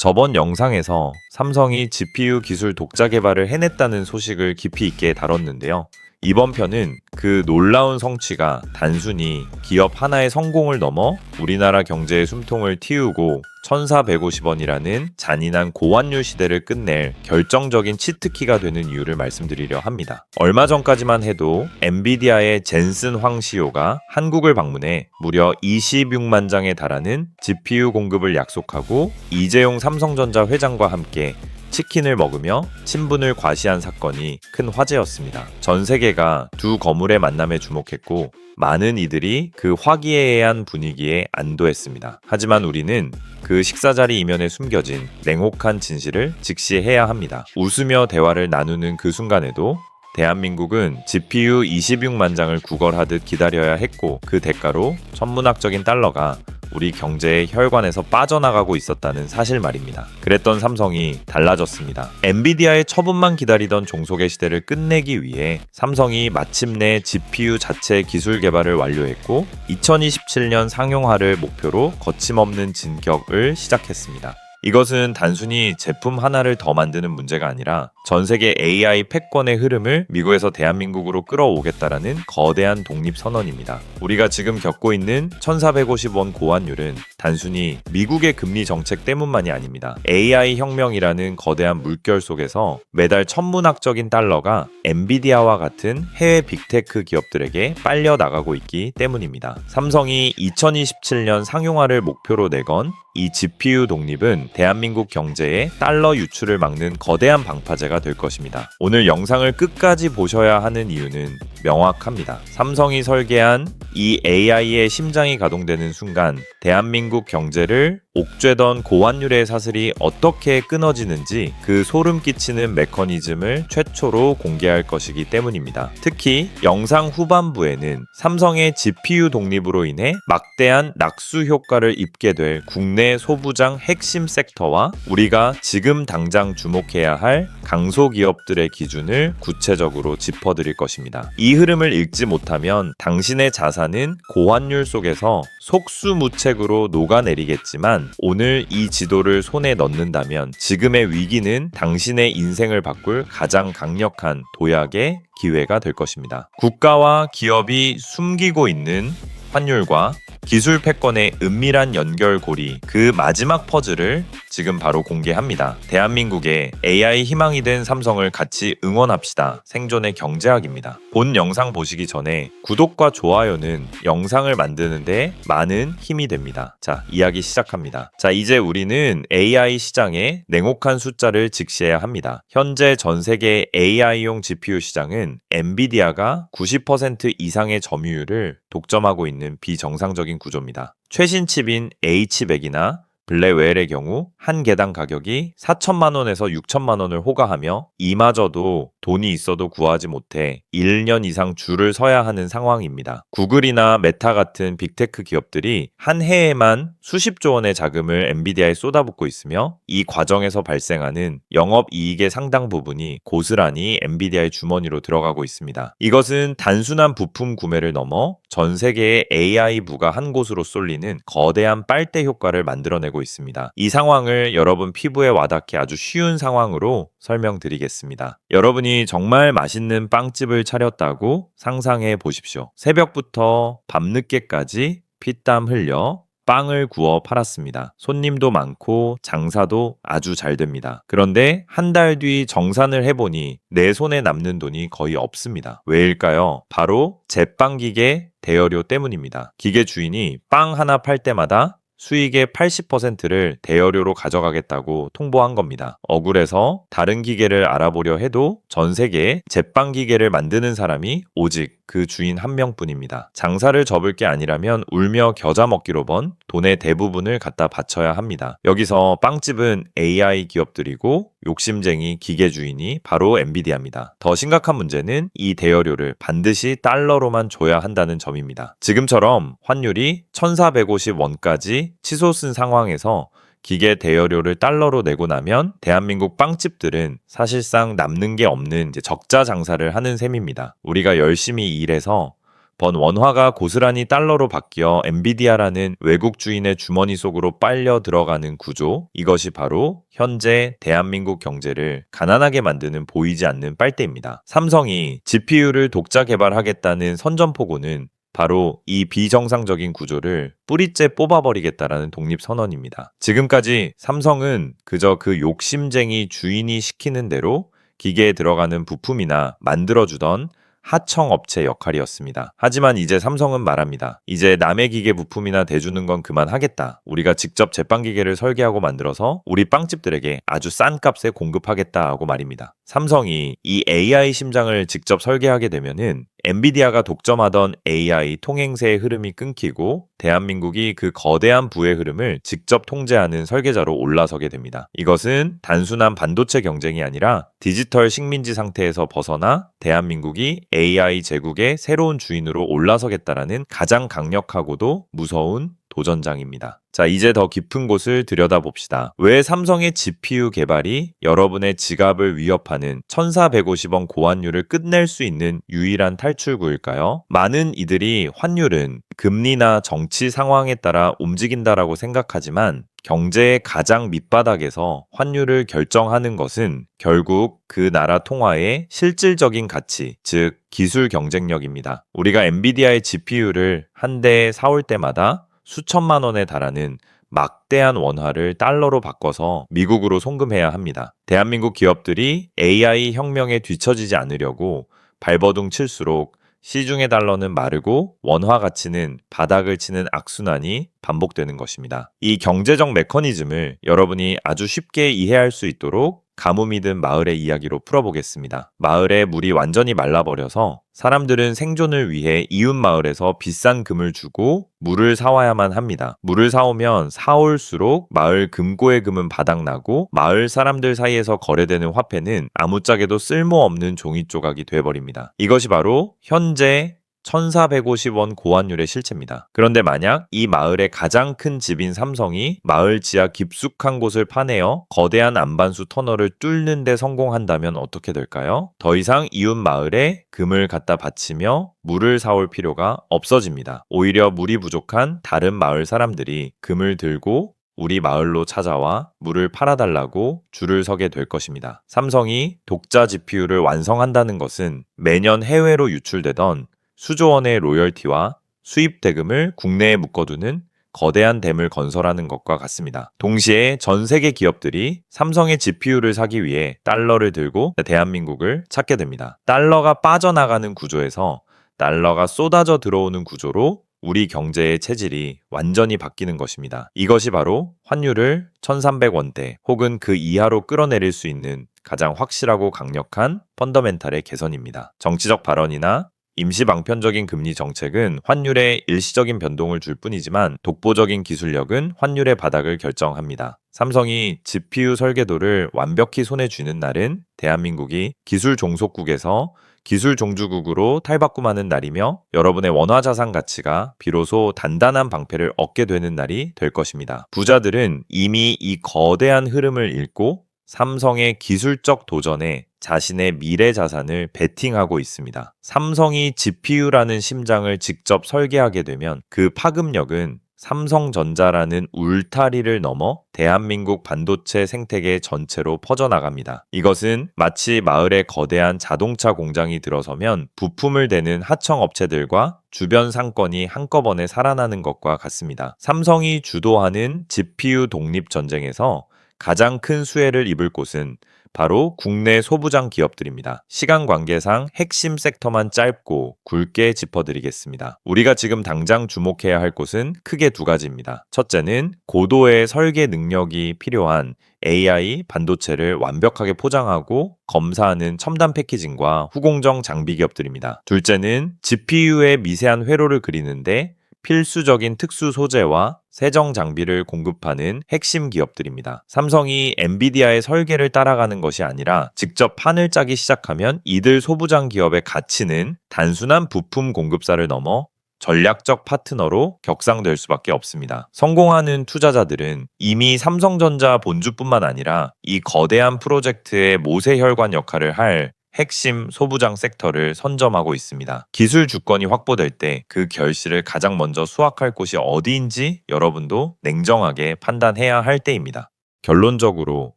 저번 영상에서 삼성이 GPU 기술 독자 개발을 해냈다는 소식을 깊이 있게 다뤘는데요. 이번 편은 그 놀라운 성취가 단순히 기업 하나의 성공을 넘어 우리나라 경제의 숨통을 틔우고 1,450원이라는 잔인한 고환율 시대를 끝낼 결정적인 치트키가 되는 이유를 말씀드리려 합니다. 얼마 전까지만 해도 엔비디아의 젠슨 황CEO가 한국을 방문해 무려 26만 장에 달하는 GPU 공급을 약속하고 이재용 삼성전자 회장과 함께 치킨을 먹으며 친분을 과시한 사건이 큰 화제였습니다. 전 세계가 두 거물의 만남에 주목했고 많은 이들이 그 화기애애한 분위기에 안도했습니다. 하지만 우리는 그 식사자리 이면에 숨겨진 냉혹한 진실을 직시해야 합니다. 웃으며 대화를 나누는 그 순간에도 대한민국은 GPU 26만 장을 구걸하듯 기다려야 했고 그 대가로 천문학적인 달러가 우리 경제의 혈관에서 빠져나가고 있었다는 사실 말입니다. 그랬던 삼성이 달라졌습니다. 엔비디아의 처분만 기다리던 종속의 시대를 끝내기 위해 삼성이 마침내 GPU 자체 기술 개발을 완료했고 2027년 상용화를 목표로 거침없는 진격을 시작했습니다. 이것은 단순히 제품 하나를 더 만드는 문제가 아니라 전 세계 AI 패권의 흐름을 미국에서 대한민국으로 끌어오겠다라는 거대한 독립선언입니다. 우리가 지금 겪고 있는 1,450원 고환율은 단순히 미국의 금리 정책 때문만이 아닙니다. AI 혁명이라는 거대한 물결 속에서 매달 천문학적인 달러가 엔비디아와 같은 해외 빅테크 기업들에게 빨려 나가고 있기 때문입니다. 삼성이 2027년 상용화를 목표로 내건 이 GPU 독립은 대한민국 경제의 달러 유출을 막는 거대한 방파제가 될 것입니다. 오늘 영상을 끝까지 보셔야 하는 이유는 명확합니다. 삼성이 설계한 이 AI의 심장이 가동되는 순간 대한민국 경제를 옥죄던 고환율의 사슬이 어떻게 끊어지는지 그 소름 끼치는 메커니즘을 최초로 공개할 것이기 때문입니다. 특히 영상 후반부에는 삼성의 GPU 독립으로 인해 막대한 낙수 효과를 입게 될 국내 소부장 핵심 섹터와 우리가 지금 당장 주목해야 할 강소기업들의 기준을 구체적으로 짚어드릴 것입니다. 이 흐름을 읽지 못하면 당신의 자산은 고환율 속에서 속수무책으로 녹아내리겠지만 오늘 이 지도를 손에 넣는다면 지금의 위기는 당신의 인생을 바꿀 가장 강력한 도약의 기회가 될 것입니다. 국가와 기업이 숨기고 있는 환율과 기술 패권의 은밀한 연결고리, 그 마지막 퍼즐을 지금 바로 공개합니다. 대한민국의 AI 희망이 된 삼성을 같이 응원합시다. 생존의 경제학입니다. 본 영상 보시기 전에 구독과 좋아요는 영상을 만드는데 많은 힘이 됩니다. 자, 이야기 시작합니다. 자, 이제 우리는 AI 시장의 냉혹한 숫자를 직시해야 합니다. 현재 전 세계 AI용 GPU 시장은 엔비디아가 90% 이상의 점유율을 독점하고 있는 비정상적인 구조입니다. 최신 칩인 H100이나 블랙웰의 경우 한 개당 가격이 4천만 원에서 6천만 원을 호가하며 이마저도 돈이 있어도 구하지 못해 1년 이상 줄을 서야 하는 상황입니다. 구글이나 메타 같은 빅테크 기업들이 한 해에만 수십조 원의 자금을 엔비디아에 쏟아붓고 있으며 이 과정에서 발생하는 영업이익의 상당 부분이 고스란히 엔비디아의 주머니로 들어가고 있습니다. 이것은 단순한 부품 구매를 넘어 전 세계의 AI 부가 한 곳으로 쏠리는 거대한 빨대 효과를 만들어내고 있습니다. 이 상황을 여러분 피부에 와닿게 아주 쉬운 상황으로 설명드리겠습니다. 여러분이 정말 맛있는 빵집을 차렸다고 상상해 보십시오. 새벽부터 밤늦게까지 피땀 흘려 빵을 구워 팔았습니다. 손님도 많고 장사도 아주 잘 됩니다. 그런데 한 달 뒤 정산을 해보니 내 손에 남는 돈이 거의 없습니다. 왜일까요? 바로 제빵 기계 대여료 때문입니다. 기계 주인이 빵 하나 팔 때마다 수익의 80%를 대여료로 가져가겠다고 통보한 겁니다. 억울해서 다른 기계를 알아보려 해도 전 세계에 제빵 기계를 만드는 사람이 오직 그 주인 한 명뿐입니다. 장사를 접을 게 아니라면 울며 겨자 먹기로 번 돈의 대부분을 갖다 바쳐야 합니다. 여기서 빵집은 AI 기업들이고 욕심쟁이 기계 주인이 바로 엔비디아입니다. 더 심각한 문제는 이 대여료를 반드시 달러로만 줘야 한다는 점입니다. 지금처럼 환율이 1,450원까지 치솟은 상황에서 기계 대여료를 달러로 내고 나면 대한민국 빵집들은 사실상 남는 게 없는 적자 장사를 하는 셈입니다. 우리가 열심히 일해서 번 원화가 고스란히 달러로 바뀌어 엔비디아라는 외국 주인의 주머니 속으로 빨려 들어가는 구조, 이것이 바로 현재 대한민국 경제를 가난하게 만드는 보이지 않는 빨대입니다. 삼성이 GPU를 독자 개발하겠다는 선전포고는 바로 이 비정상적인 구조를 뿌리째 뽑아버리겠다라는 독립선언입니다. 지금까지 삼성은 그저 그 욕심쟁이 주인이 시키는 대로 기계에 들어가는 부품이나 만들어주던 하청업체 역할이었습니다. 하지만 이제 삼성은 말합니다. 이제 남의 기계 부품이나 대주는 건 그만하겠다. 우리가 직접 제빵기계를 설계하고 만들어서 우리 빵집들에게 아주 싼 값에 공급하겠다 하고 말입니다. 삼성이 이 AI 심장을 직접 설계하게 되면은 엔비디아가 독점하던 AI 통행세의 흐름이 끊기고 대한민국이 그 거대한 부의 흐름을 직접 통제하는 설계자로 올라서게 됩니다. 이것은 단순한 반도체 경쟁이 아니라 디지털 식민지 상태에서 벗어나 대한민국이 AI 제국의 새로운 주인으로 올라서겠다라는 가장 강력하고도 무서운 도전장입니다. 자, 이제 더 깊은 곳을 들여다봅시다. 왜 삼성의 GPU 개발이 여러분의 지갑을 위협하는 1,450원 고환율을 끝낼 수 있는 유일한 탈출구일까요? 많은 이들이 환율은 금리나 정치 상황에 따라 움직인다라고 생각하지만 경제의 가장 밑바닥에서 환율을 결정하는 것은 결국 그 나라 통화의 실질적인 가치, 즉 기술 경쟁력입니다. 우리가 엔비디아의 GPU를 한 대에 사올 때마다 수천만 원에 달하는 막대한 원화를 달러로 바꿔서 미국으로 송금해야 합니다. 대한민국 기업들이 AI 혁명에 뒤처지지 않으려고 발버둥 칠수록 시중의 달러는 마르고 원화 가치는 바닥을 치는 악순환이 반복되는 것입니다. 이 경제적 메커니즘을 여러분이 아주 쉽게 이해할 수 있도록 가뭄이 든 마을의 이야기로 풀어보겠습니다. 마을에 물이 완전히 말라버려서 사람들은 생존을 위해 이웃 마을에서 비싼 금을 주고 물을 사와야만 합니다. 물을 사오면 사올수록 마을 금고의 금은 바닥나고 마을 사람들 사이에서 거래되는 화폐는 아무짝에도 쓸모없는 종이 조각이 돼버립니다. 이것이 바로 현재 1,450원 고환율의 실체입니다. 그런데 만약 이 마을의 가장 큰 집인 삼성이 마을 지하 깊숙한 곳을 파내어 거대한 안반수 터널을 뚫는 데 성공한다면 어떻게 될까요? 더 이상 이웃 마을에 금을 갖다 바치며 물을 사올 필요가 없어집니다. 오히려 물이 부족한 다른 마을 사람들이 금을 들고 우리 마을로 찾아와 물을 팔아달라고 줄을 서게 될 것입니다. 삼성이 독자 GPU를 완성한다는 것은 매년 해외로 유출되던 수조 원의 로열티와 수입 대금을 국내에 묶어두는 거대한 댐을 건설하는 것과 같습니다. 동시에 전 세계 기업들이 삼성의 GPU를 사기 위해 달러를 들고 대한민국을 찾게 됩니다. 달러가 빠져나가는 구조에서 달러가 쏟아져 들어오는 구조로 우리 경제의 체질이 완전히 바뀌는 것입니다. 이것이 바로 환율을 1,300원대 혹은 그 이하로 끌어내릴 수 있는 가장 확실하고 강력한 펀더멘탈의 개선입니다. 정치적 발언이나 임시 방편적인 금리 정책은 환율에 일시적인 변동을 줄 뿐이지만 독보적인 기술력은 환율의 바닥을 결정합니다. 삼성이 GPU 설계도를 완벽히 손에 쥐는 날은 대한민국이 기술 종속국에서 기술 종주국으로 탈바꿈하는 날이며 여러분의 원화 자산 가치가 비로소 단단한 방패를 얻게 되는 날이 될 것입니다. 부자들은 이미 이 거대한 흐름을 읽고 삼성의 기술적 도전에 자신의 미래 자산을 베팅하고 있습니다. 삼성이 GPU라는 심장을 직접 설계하게 되면 그 파급력은 삼성전자라는 울타리를 넘어 대한민국 반도체 생태계 전체로 퍼져나갑니다. 이것은 마치 마을에 거대한 자동차 공장이 들어서면 부품을 대는 하청업체들과 주변 상권이 한꺼번에 살아나는 것과 같습니다. 삼성이 주도하는 GPU 독립전쟁에서 가장 큰 수혜를 입을 곳은 바로 국내 소부장 기업들입니다. 시간 관계상 핵심 섹터만 짧고 굵게 짚어드리겠습니다. 우리가 지금 당장 주목해야 할 곳은 크게 두 가지입니다. 첫째는 고도의 설계 능력이 필요한 AI 반도체를 완벽하게 포장하고 검사하는 첨단 패키징과 후공정 장비 기업들입니다. 둘째는 GPU의 미세한 회로를 그리는데 필수적인 특수 소재와 세정 장비를 공급하는 핵심 기업들입니다. 삼성이 엔비디아의 설계를 따라가는 것이 아니라 직접 판을 짜기 시작하면 이들 소부장 기업의 가치는 단순한 부품 공급사를 넘어 전략적 파트너로 격상될 수밖에 없습니다. 성공하는 투자자들은 이미 삼성전자 본주뿐만 아니라 이 거대한 프로젝트의 모세혈관 역할을 할 핵심 소부장 섹터를 선점하고 있습니다. 기술 주권이 확보될 때 그 결실을 가장 먼저 수확할 곳이 어디인지 여러분도 냉정하게 판단해야 할 때입니다. 결론적으로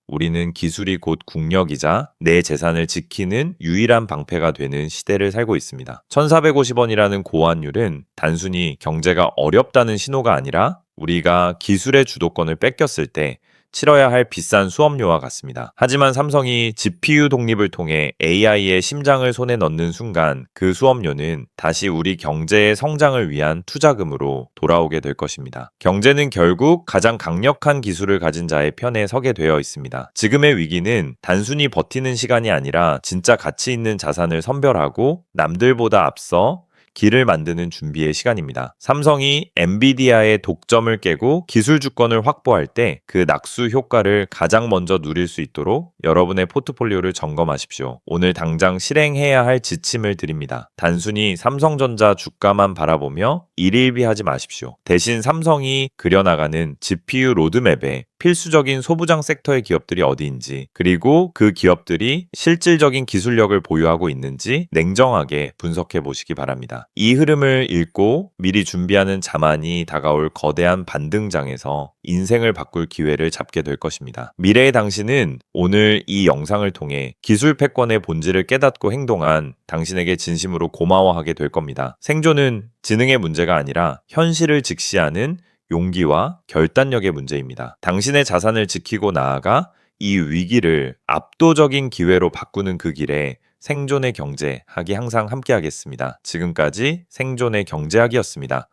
우리는 기술이 곧 국력이자 내 재산을 지키는 유일한 방패가 되는 시대를 살고 있습니다. 1450원이라는 고환율은 단순히 경제가 어렵다는 신호가 아니라 우리가 기술의 주도권을 뺏겼을 때 치러야 할 비싼 수업료와 같습니다. 하지만 삼성이 GPU 독립을 통해 AI의 심장을 손에 넣는 순간 그 수업료는 다시 우리 경제의 성장을 위한 투자금으로 돌아오게 될 것입니다. 경제는 결국 가장 강력한 기술을 가진 자의 편에 서게 되어 있습니다. 지금의 위기는 단순히 버티는 시간이 아니라 진짜 가치 있는 자산을 선별하고 남들보다 앞서 길을 만드는 준비의 시간입니다. 삼성이 엔비디아의 독점을 깨고 기술 주권을 확보할 때 그 낙수 효과를 가장 먼저 누릴 수 있도록 여러분의 포트폴리오를 점검하십시오. 오늘 당장 실행해야 할 지침을 드립니다. 단순히 삼성전자 주가만 바라보며 일일비하지 마십시오. 대신 삼성이 그려나가는 GPU 로드맵에 필수적인 소부장 섹터의 기업들이 어디인지, 그리고 그 기업들이 실질적인 기술력을 보유하고 있는지 냉정하게 분석해 보시기 바랍니다. 이 흐름을 읽고 미리 준비하는 자만이 다가올 거대한 반등장에서 인생을 바꿀 기회를 잡게 될 것입니다. 미래의 당신은 오늘 이 영상을 통해 기술 패권의 본질을 깨닫고 행동한 당신에게 진심으로 고마워하게 될 겁니다. 생존은 지능의 문제가 아니라 현실을 직시하는 용기와 결단력의 문제입니다. 당신의 자산을 지키고 나아가 이 위기를 압도적인 기회로 바꾸는 그 길에 생존의 경제학이 항상 함께하겠습니다. 지금까지 생존의 경제학이었습니다.